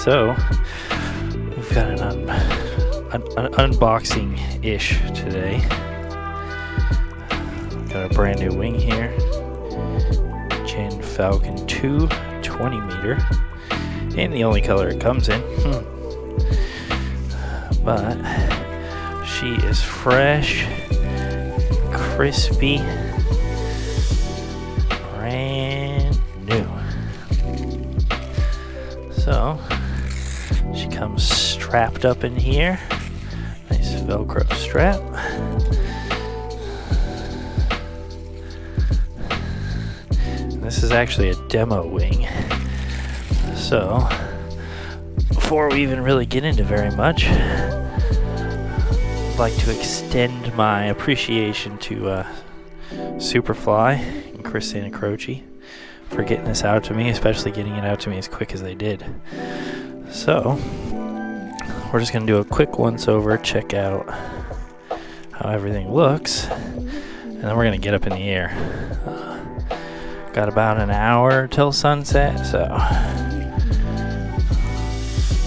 So we've got an unboxing-ish today. Got a brand new wing here, Gin Falcon 2 20 meter, and the only color it comes in. But she is fresh, crispy, brand new. So she comes strapped up in here, nice Velcro strap. This is actually a demo wing, so before we even really get into very much, I'd like to extend my appreciation to Superfly and Christina Croce for getting this out to me, especially getting it out to me as quick as they did. So we're just going to do a quick once over, check out how everything looks, and then we're going to get up in the air. Got about an hour till sunset, so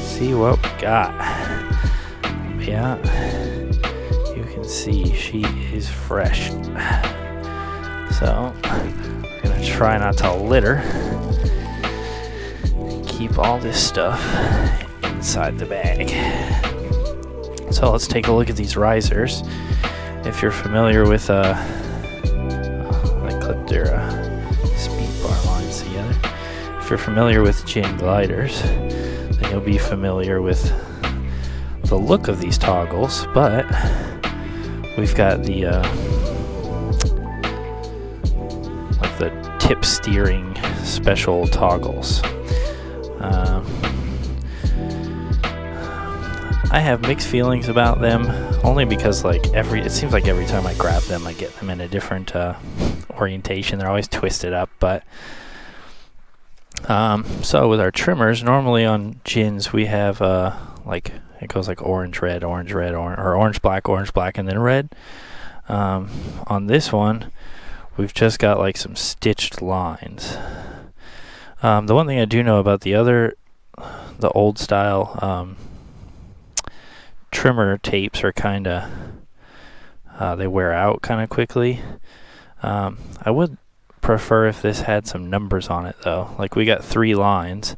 see what we got. Yeah, you can see she is fresh. So we're gonna try not to litter. Keep all this stuff inside the bag. So let's take a look at these risers. If you're familiar with I clipped their speed bar lines together. If you're familiar with gin gliders, then you'll be familiar with the look of these toggles, but we've got the like the tip steering special toggles. I have mixed feelings about them, only because it seems like every time I grab them, I get them in a different orientation. They're always twisted up, but so with our trimmers, normally on gins we have it goes like orange, red, or orange, black, and then red. On this one, we've just got like some stitched lines. The one thing I do know about the old style trimmer tapes are kind of they wear out kind of quickly. I would prefer if this had some numbers on it though. Like we got 3 lines.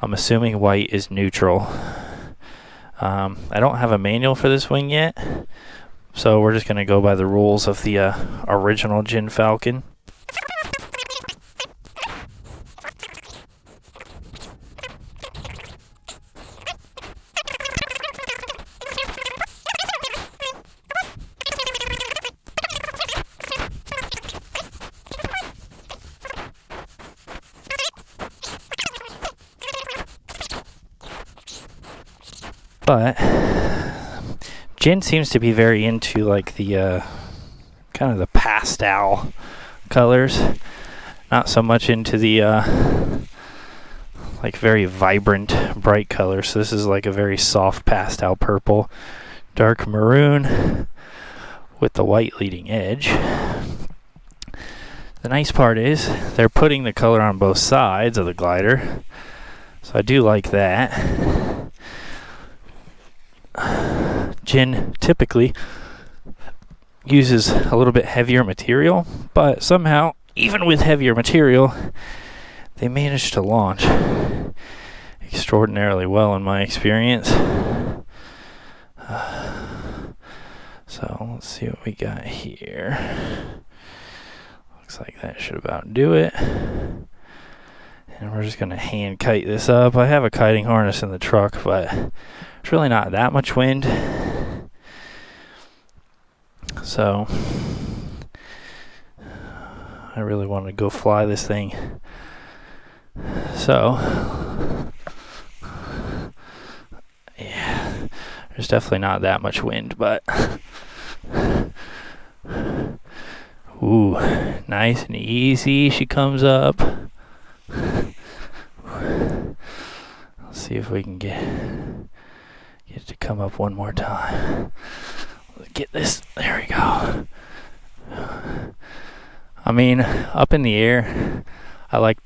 I'm assuming white is neutral. I don't have a manual for this wing yet, so we're just going to go by the rules of the original Gin Falcon. But Gin seems to be very into like the kind of the pastel colors, not so much into the like very vibrant bright colors. So this is like a very soft pastel purple, dark maroon with the white leading edge. The nice part is they're putting the color on both sides of the glider, so I do like that. Gin typically uses a little bit heavier material, but somehow, even with heavier material, they managed to launch extraordinarily well in my experience. So let's see what we got here. Looks like that should about do it. And we're just going to hand kite this up. I have a kiting harness in the truck, but it's really not that much wind. So I really want to go fly this thing. So yeah, there's definitely not that much wind, but ooh, nice and easy she comes up. Let's see if we can get it to come up one more time. Get this, there we go. I mean, up in the air, I like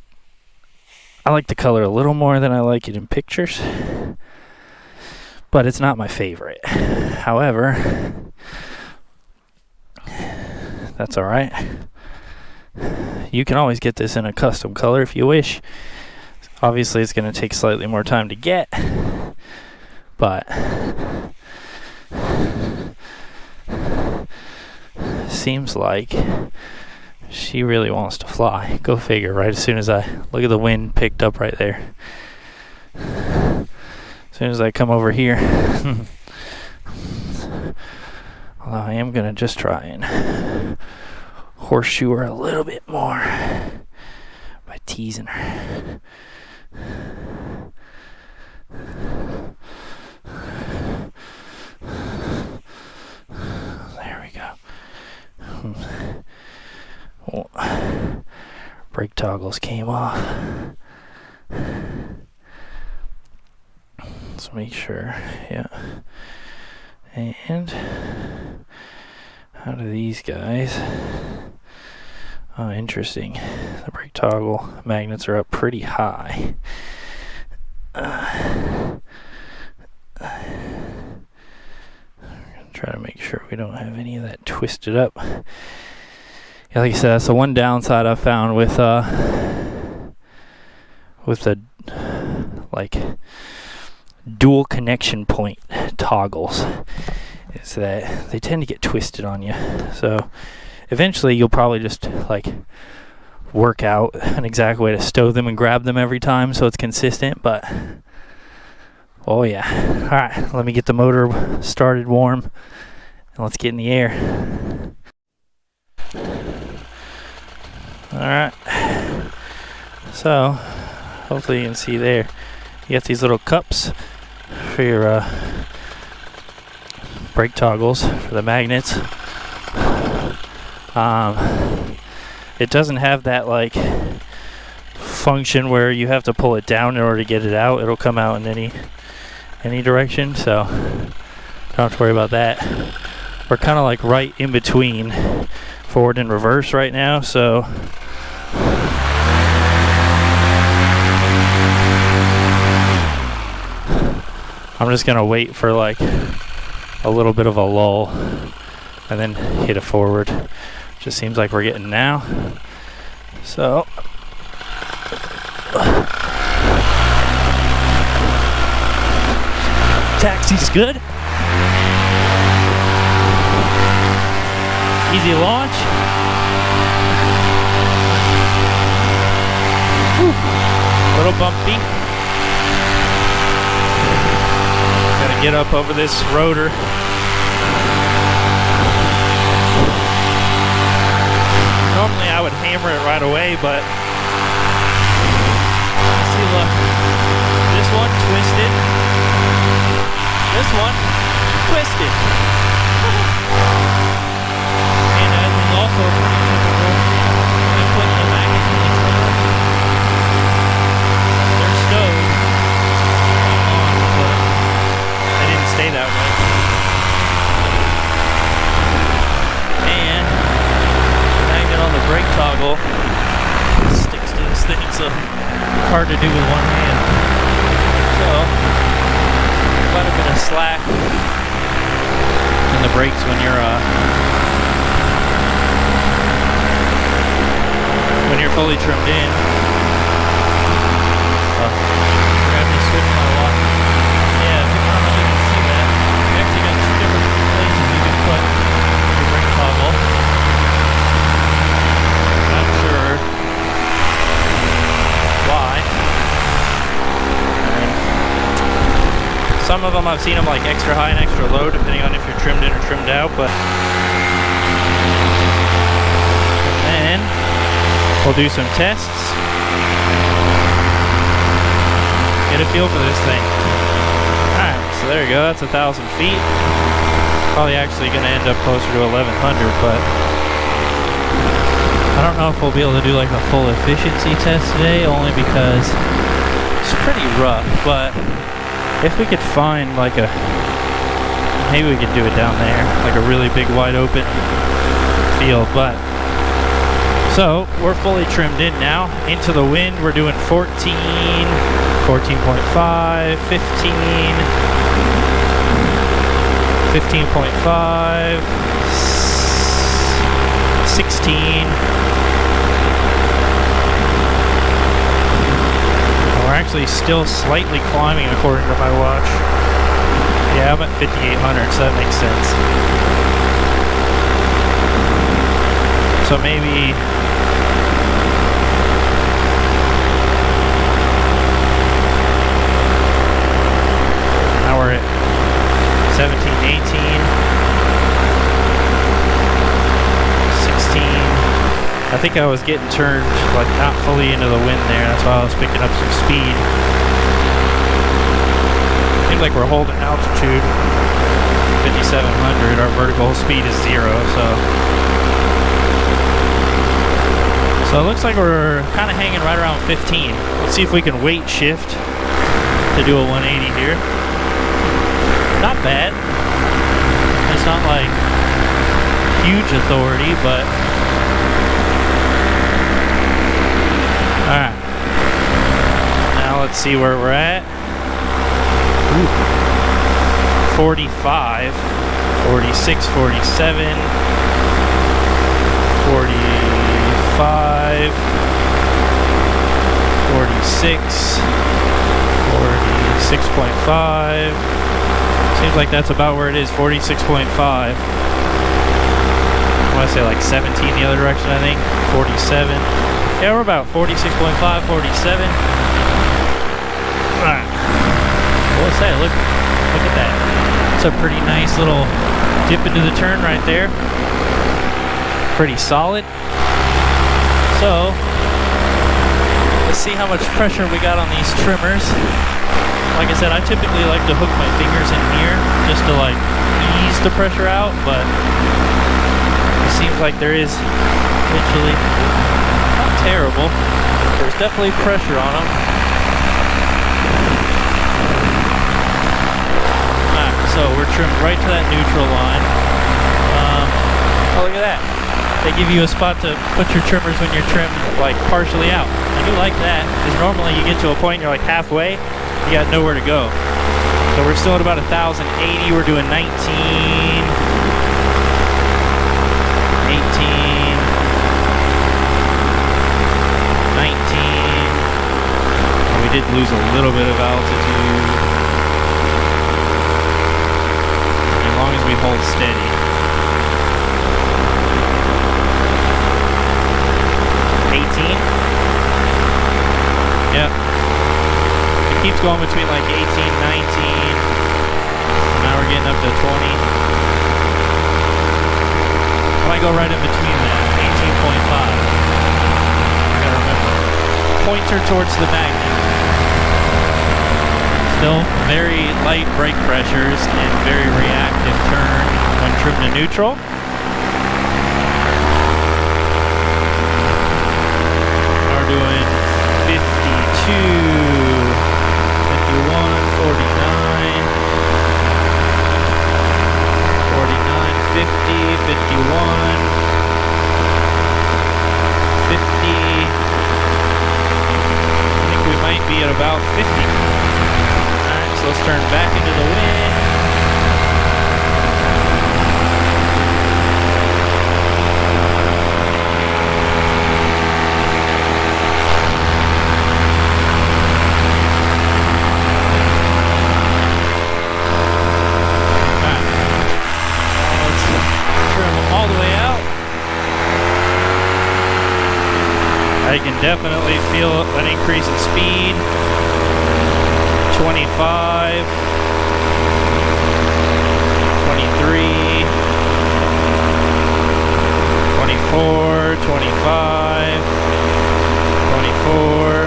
I like the color a little more than I like it in pictures, but it's not my favorite. However, that's alright. You can always get this in a custom color if you wish. Obviously it's going to take slightly more time to get, but seems like she really wants to fly. Go figure, right? As soon as I look at the wind picked up right there. As soon as I come over here. Although I am gonna just try and horseshoe her a little bit more by teasing her. There we go. Oh, brake toggles came off. Let's make sure. Yeah. And how do these guys? Oh, interesting. The brake toggle magnets are up pretty high. Try to make sure we don't have any of that twisted up. Yeah, like I said, that's the one downside I've found with the like dual connection point toggles, is that they tend to get twisted on you. So eventually you'll probably just like work out an exact way to stow them and grab them every time so it's consistent, but oh yeah. Alright, let me get the motor started warm and let's get in the air. Alright, so hopefully you can see there, you got these little cups for your brake toggles for the magnets. It doesn't have that like function where you have to pull it down in order to get it out. It'll come out in any direction, so don't have to worry about that. We're kind of like right in between forward and reverse right now, so I'm just gonna wait for like a little bit of a lull and then hit it forward. Just seems like we're getting now. So taxi's good. Easy launch. Whew. Little bumpy. Gotta get up over this rotor. Normally I would hammer it right away, but see, look, this one twisted, this one twisted, and I think also pretty typical when I put the magnets in the trailer, they're stowed on, but they didn't stay that way. And on the brake toggle sticks to this thing, so hard to do with one hand. So quite a bit of slack in the brakes when you're fully trimmed in. Grab the switch my lock. Yeah, I don't know if you can see that. You actually got two different places you can put your brake toggle. Sure why. And some of them I've seen them like extra high and extra low depending on if you're trimmed in or trimmed out, but then we'll do some tests, get a feel for this thing. Alright, so there you go, that's 1,000 feet. Probably actually going to end up closer to 1,100, but I don't know if we'll be able to do like a full efficiency test today, only because it's pretty rough, but if we could find like maybe we could do it down there, like a really big wide open field, but So we're fully trimmed in now. Into the wind, we're doing 14, 14.5, 15, 15.5, 16. We're actually still slightly climbing according to my watch. Yeah, I'm at 5,800, so that makes sense. So maybe now we're at 17, 18, 16. I think I was getting turned like not fully into the wind there. That's why I was picking up some speed. Seems like we're holding altitude 5,700. Our vertical speed is 0, so it looks like we're kind of hanging right around 15. Let's see if we can weight shift to do a 180 here. Not bad. It's not like huge authority, but alright. Now let's see where we're at. Ooh. 45, 46, 47, 45, 46, 46.5. Seems like that's about where it is, 46.5. I want to say like 17 the other direction, I think. 47. Yeah, we're about 46.5, 47. Alright. What's that? Look at that. It's a pretty nice little dip into the turn right there. Pretty solid. So, let's see how much pressure we got on these trimmers. Like I said, I typically like to hook my fingers in here just to like ease the pressure out, but it seems like there is eventually not terrible. There's definitely pressure on them. Alright, so we're trimmed right to that neutral line. Oh, look at that. They give you a spot to put your trimmers when you're trimmed like partially out. I do like that, because normally you get to a point you're like halfway, you got nowhere to go. So we're still at about 1,080. We're doing 19, 18. We did lose a little bit of altitude. As long as we hold steady. 18. Yep. It keeps going between like 18, 19. Now we're getting up to 20. I might go right in between that. 18.5. I gotta remember. Pointer towards the magnet. Still very light brake pressures and very reactive turn when trimmed to neutral. Now we're doing 52, 51, 49, 49, 50, 51, 50. I think we might be at about 50. So let's turn back into the wind. Alright. Let's trim all the way out. I can definitely feel an increase in speed. 25, 23, 24, 25, 24,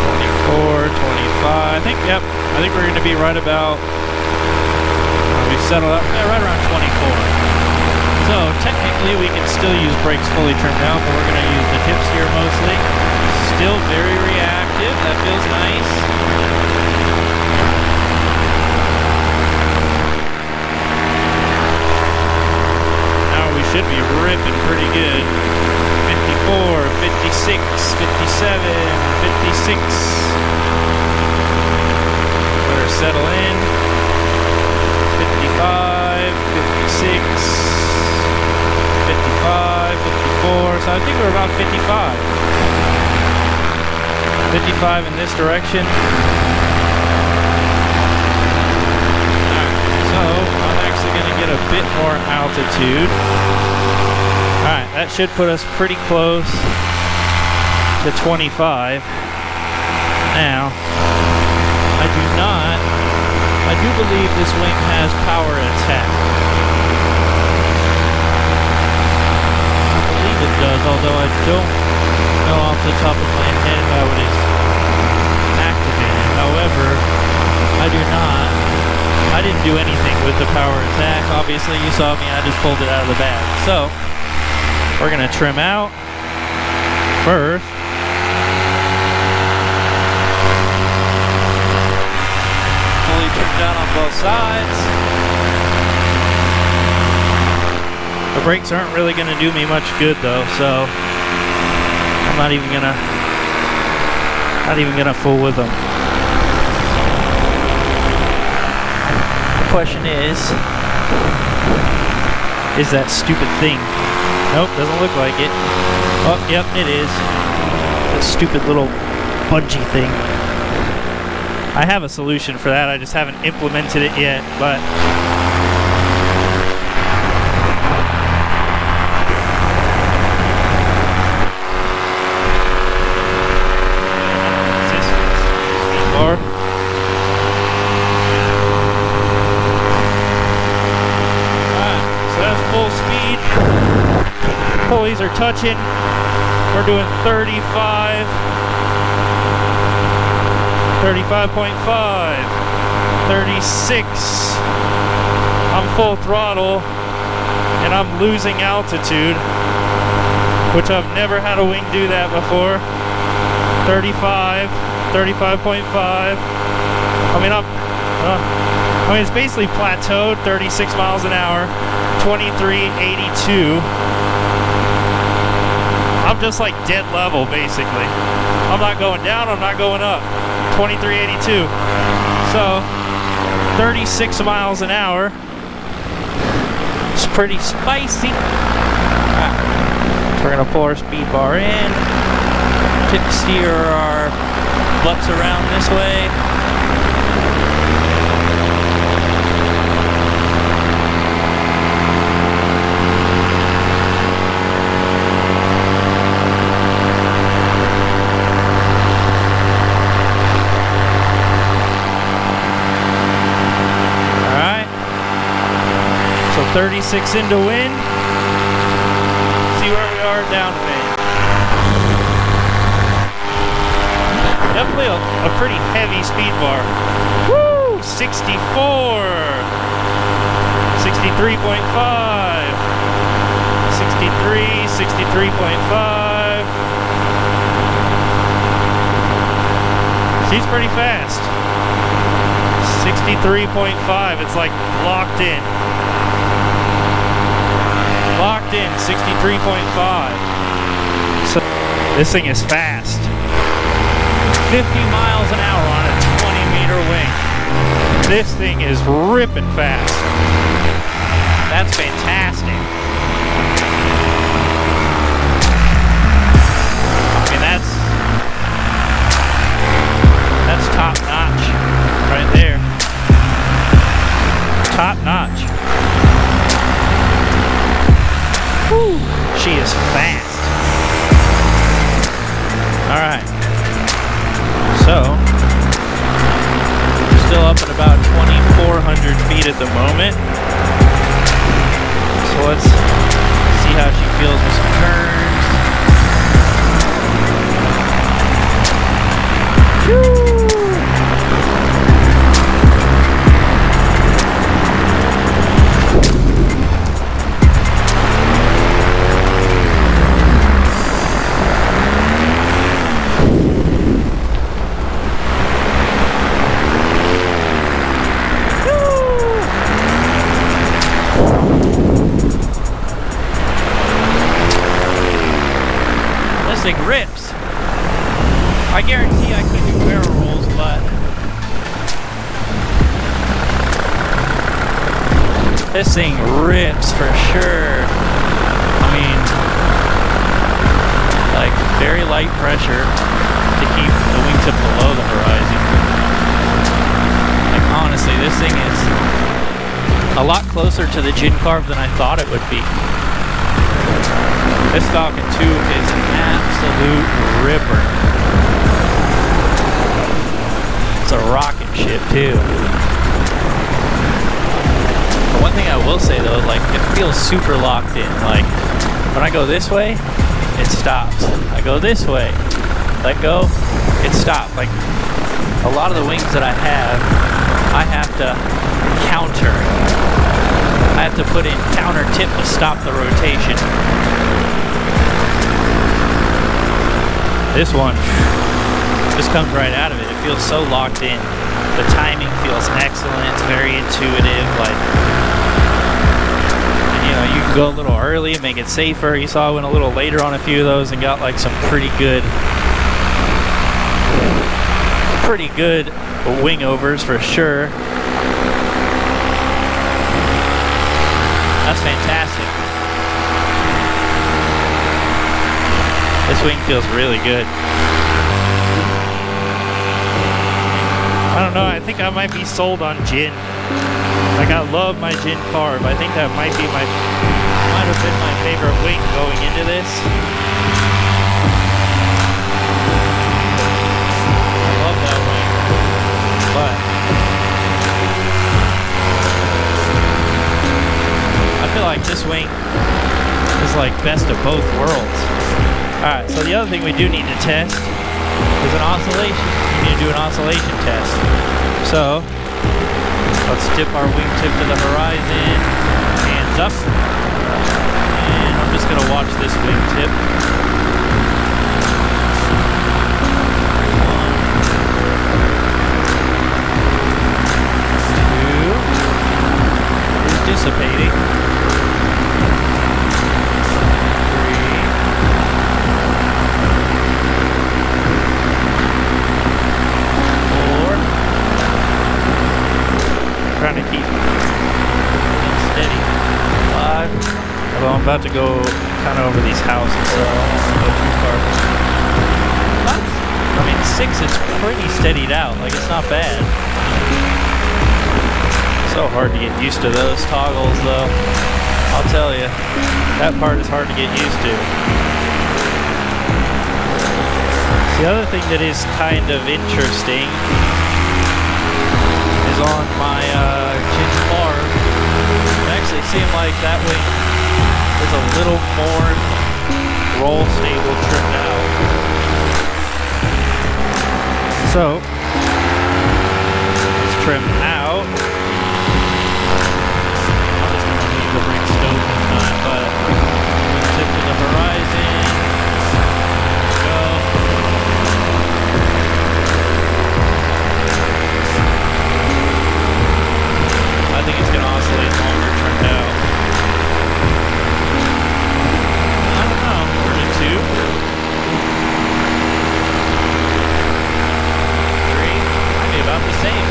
24, 25. I think we're going to be right about, we've settled up, yeah, right around 24. So technically we can still use brakes fully trimmed out, but we're going to use the tips here mostly. Still very reactive, that feels nice. should be ripping pretty good. 54, 56, 57, 56. Better settle in. 55, 56, 55, 54. So I think we're about 55. 55 in this direction. Alright, so I'm actually going to get a bit more altitude. Alright, that should put us pretty close to 25. Now, I do believe this wing has power attack. I believe it does, although I don't know off the top of my head how it is activated. However, I didn't do anything with the power attack. Obviously, you saw me, I just pulled it out of the bag. So, we're gonna trim out first. Fully trimmed down on both sides. The brakes aren't really gonna do me much good though, so I'm not even gonna fool with them. The question is that stupid thing? Nope, doesn't look like it. Oh, yep, it is. That stupid little bungee thing. I have a solution for that, I just haven't implemented it yet, but pulleys are touching. We're doing 35, 35.5, 36. I'm full throttle and I'm losing altitude, which I've never had a wing do that before. 35, 35.5. I mean, it's basically plateaued, 36 miles an hour, 23.82. I'm just like dead level, basically. I'm not going down, I'm not going up. 23.82. So, 36 miles an hour. It's pretty spicy. Right. So we're gonna pull our speed bar in. Tip steer our butts around this way. Alright. So 36 into wind. See where we are downwind. Definitely a pretty heavy speed bar. Woo! 64! 63.5. 63, 63.5. She's pretty fast. 63.5. It's like locked in. Locked in, 63.5. So this thing is fast. 50 miles an hour on a 20-meter wing. This thing is ripping fast. That's fantastic. I mean, that's top notch right there. Top notch. Woo, she is fast. All right. So, we're still up at about 2,400 feet at the moment. So let's see how she feels with some turns. Woo! I guarantee I could do barrel rolls, but this thing rips for sure. I mean, like very light pressure to keep the wingtip below the horizon. Like honestly, this thing is a lot closer to the Gin carve than I thought it would be. This Falcon 2 is an absolute ripper. It's a rocket ship too. But one thing I will say though, like it feels super locked in. Like when I go this way, it stops. I go this way, let go, it stops. Like a lot of the wings that I have to counter. I have to put in counter tip to stop the rotation. This one just comes right out of it. It feels so locked in. The timing feels excellent. It's very intuitive. Like, and, you know, you can go a little early and make it safer. You saw I went a little later on a few of those and got like some pretty good wing overs for sure. That's fantastic. This wing feels really good. I don't know, I think I might be sold on Gin. Like I love my Gin carve. I think that might have been my favorite wing going into this. I love that wing. But I feel like this wing is like best of both worlds. Alright, so the other thing we do need to test is an oscillation. We need to do an oscillation test. So, let's dip our wingtip to the horizon, hands up, and I'm just going to watch this wingtip. 1, 2, is dissipating. 3, 4. Trying to keep steady. 5. Although I'm about to go kind of over these houses, so I don't want to go too far. I mean, 6, it's pretty steadied out. Like, it's not bad. So hard to get used to those toggles, though. I'll tell you, that part is hard to get used to. The other thing that is kind of interesting is on my Gin carve. It actually seemed like that wing is a little more roll stable trimmed out. So let's trim out. I'm just going to leave the ring scope this time, but tip to the horizon. Go. I think it's going to oscillate longer turned out. I don't know. 32. 3. Might be about the same.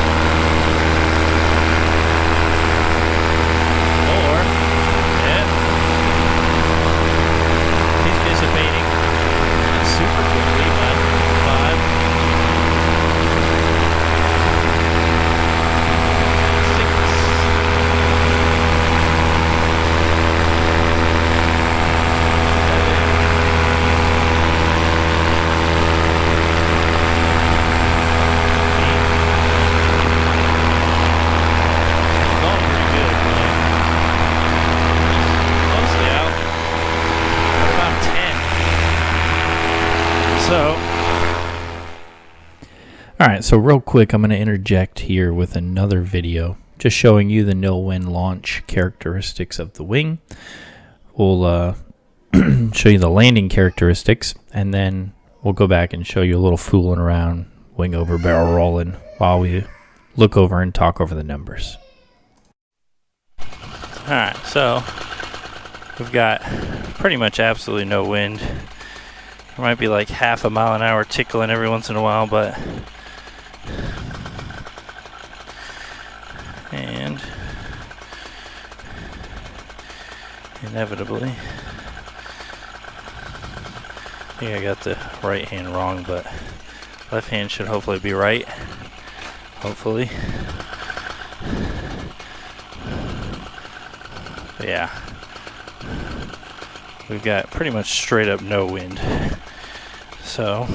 4. Yeah. He's dissipating. Not super quickly, but 5. 6. Alright, so real quick, I'm going to interject here with another video, just showing you the no-win launch characteristics of the wing. We'll show you the landing characteristics, and then we'll go back and show you a little fooling around, wing over, barrel rolling, while we look over and talk over the numbers. Alright, so we've got pretty much absolutely no wind There might be like half a mile an hour tickling every once in a while, but and inevitably, I think I got the right hand wrong, but left hand should hopefully be right. Hopefully. But yeah. We've got pretty much straight up no wind. So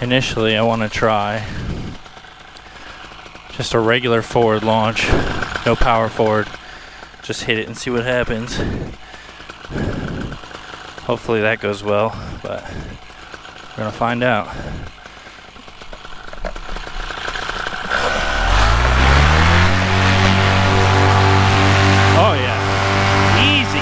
initially I want to try just a regular forward launch, no power forward, just hit it and see what happens. Hopefully that goes well, but we're gonna find out. Oh yeah, easy.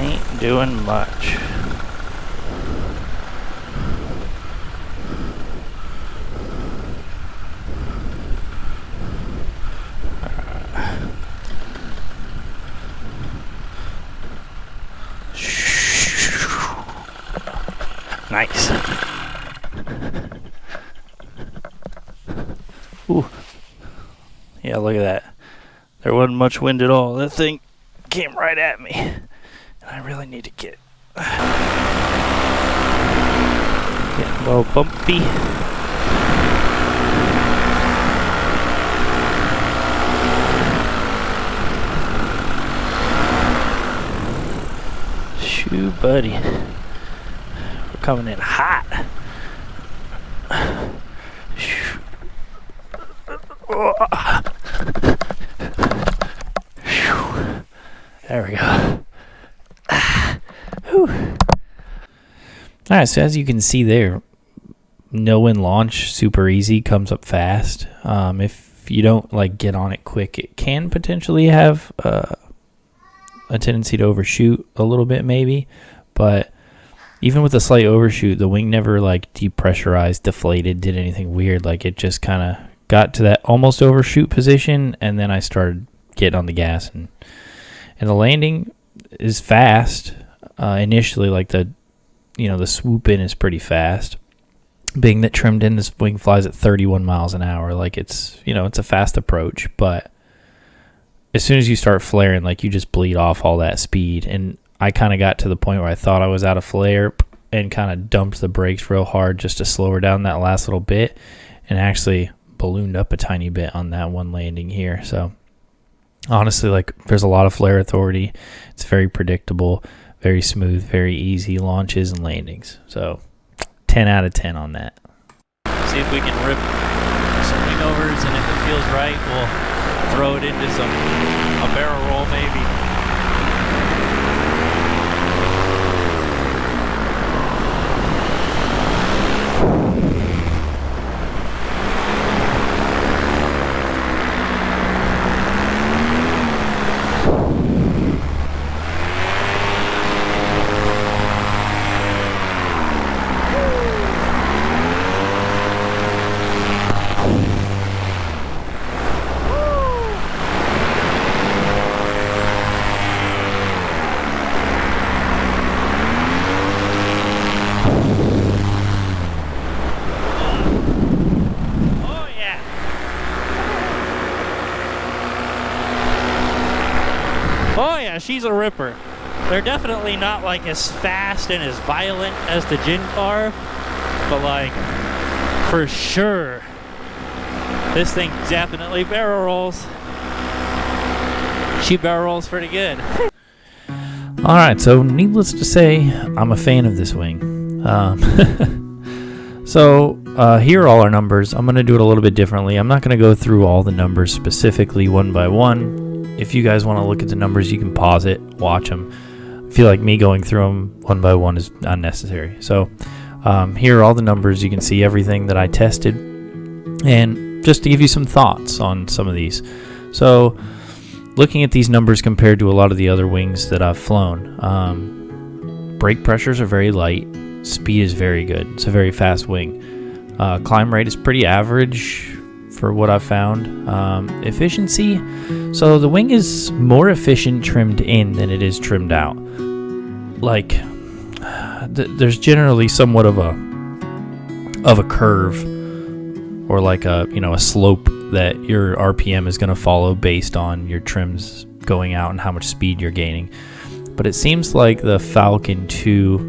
Ain't doing much. Nice. Ooh. Yeah, look at that. There wasn't much wind at all. That thing came right at me. And I really need to get a little bumpy. Shoo, buddy. Coming in hot. There we go. Alright, so as you can see there, no wind launch, super easy, comes up fast. If you don't like get on it quick, it can potentially have a tendency to overshoot a little bit maybe, but even with a slight overshoot, the wing never like depressurized, deflated, did anything weird. Like it just kind of got to that almost overshoot position, and then I started getting on the gas, and the landing is fast initially. Like the swoop in is pretty fast. Being that trimmed in, this wing flies at 31 miles an hour. Like it's a fast approach, but as soon as you start flaring, like you just bleed off all that speed. And I kind of got to the point where I thought I was out of flare and kind of dumped the brakes real hard just to slow her down that last little bit, and actually ballooned up a tiny bit on that one landing here. So honestly, like there's a lot of flare authority. It's very predictable, very smooth, very easy launches and landings. So 10 out of 10 on that. See if we can rip some wing overs, and if it feels right, we'll throw it into a barrel roll maybe. Oh yeah, she's a ripper. They're definitely not like as fast and as violent as the Gin car, but like for sure this thing definitely barrel rolls. She barrel rolls pretty good. Alright, so needless to say, I'm a fan of this wing. So here are all our numbers. I'm going to do it a little bit differently. I'm not going to go through all the numbers specifically one by one. If you guys want to look at the numbers, you can pause it, watch them. I feel like me going through them one by one is unnecessary. So here are all the numbers. You can see everything that I tested. And just to give you some thoughts on some of these. So looking at these numbers compared to a lot of the other wings that I've flown, brake pressures are very light, speed is very good. It's a very fast wing. Climb rate is pretty average for what I've found. Efficiency, so the wing is more efficient trimmed in than it is trimmed out. Like, there's generally somewhat of a curve, or like a slope that your RPM is going to follow based on your trims going out and how much speed you're gaining. But it seems like the Falcon 2,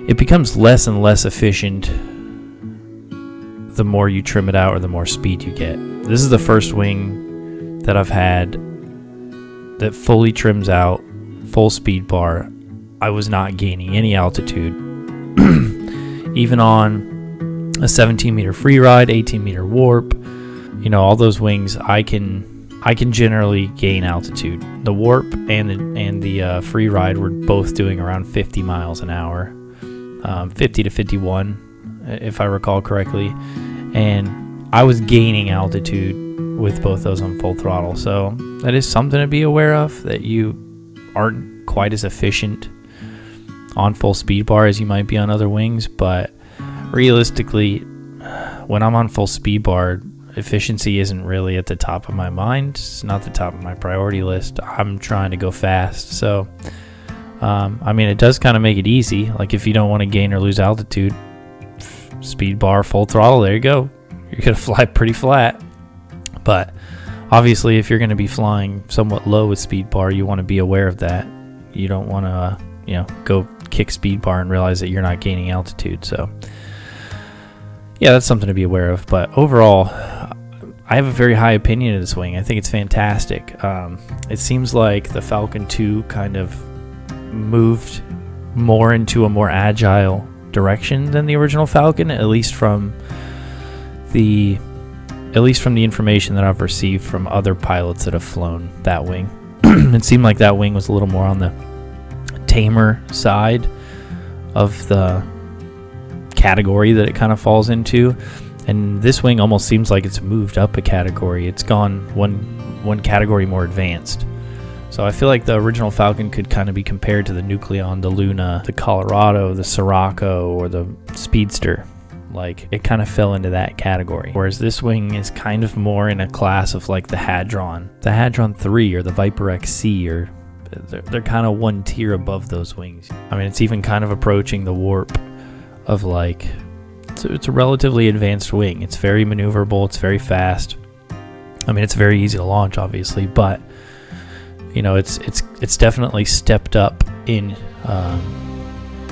it becomes less and less efficient the more you trim it out or the more speed you get. This is the first wing that I've had that fully trims out, full speed bar. I was not gaining any altitude. Even on a 17 meter free ride, 18 meter warp, all those wings, I can generally gain altitude. The warp and the free ride were both doing around 50 miles an hour, 50 to 51, if I recall correctly, and I was gaining altitude with both those on full throttle. So that is something to be aware of, that you aren't quite as efficient on full speed bar as you might be on other wings. But realistically, when I'm on full speed bar, efficiency isn't really at the top of my mind. It's not the top of my priority list. I'm trying to go fast. So it does kind of make it easy. Like, if you don't want to gain or lose altitude, speed bar, full throttle, there you go. You're going to fly pretty flat. But obviously, if you're going to be flying somewhat low with speed bar, you want to be aware of that. You don't want to, go kick speed bar and realize that you're not gaining altitude. So yeah, that's something to be aware of. But overall, I have a very high opinion of this wing. I think it's fantastic. It seems like the Falcon 2 kind of moved more into a more agile direction than the original Falcon, at least from the information that I've received from other pilots that have flown that wing. It seemed like that wing was a little more on the tamer side of the category that it kind of falls into, and this wing almost seems like it's moved up a category. It's gone one category more advanced. So I feel like the original Falcon could kind of be compared to the Nucleon, the Luna, the Colorado, the Sirocco, or the Speedster. Like, it kind of fell into that category. Whereas this wing is kind of more in a class of like the Hadron 3 or the Viper XC, or they're kind of one tier above those wings. It's even kind of approaching the warp of like, it's a relatively advanced wing. It's very maneuverable. It's very fast. It's very easy to launch, obviously, but it's definitely stepped up in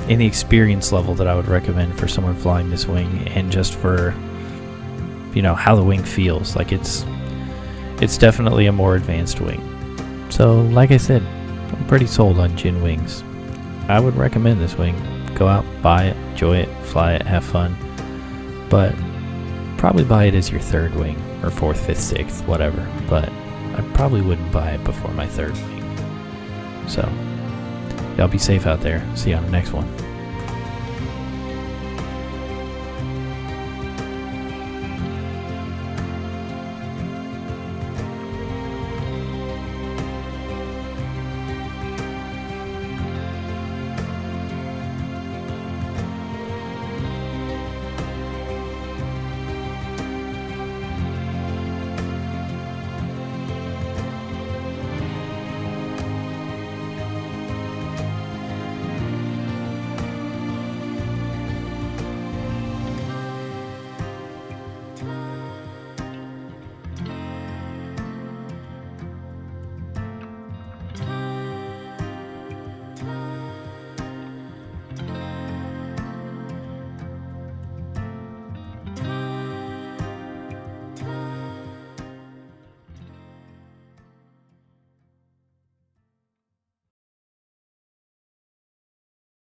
the experience level that I would recommend for someone flying this wing, and just for how the wing feels. Like, it's definitely a more advanced wing. So like I said, I'm pretty sold on Gin wings. I would recommend this wing. Go out, buy it, enjoy it, fly it, have fun. But probably buy it as your third wing, or fourth, fifth, sixth, whatever. But I probably wouldn't buy it before my third wing. So, y'all be safe out there. See you on the next one.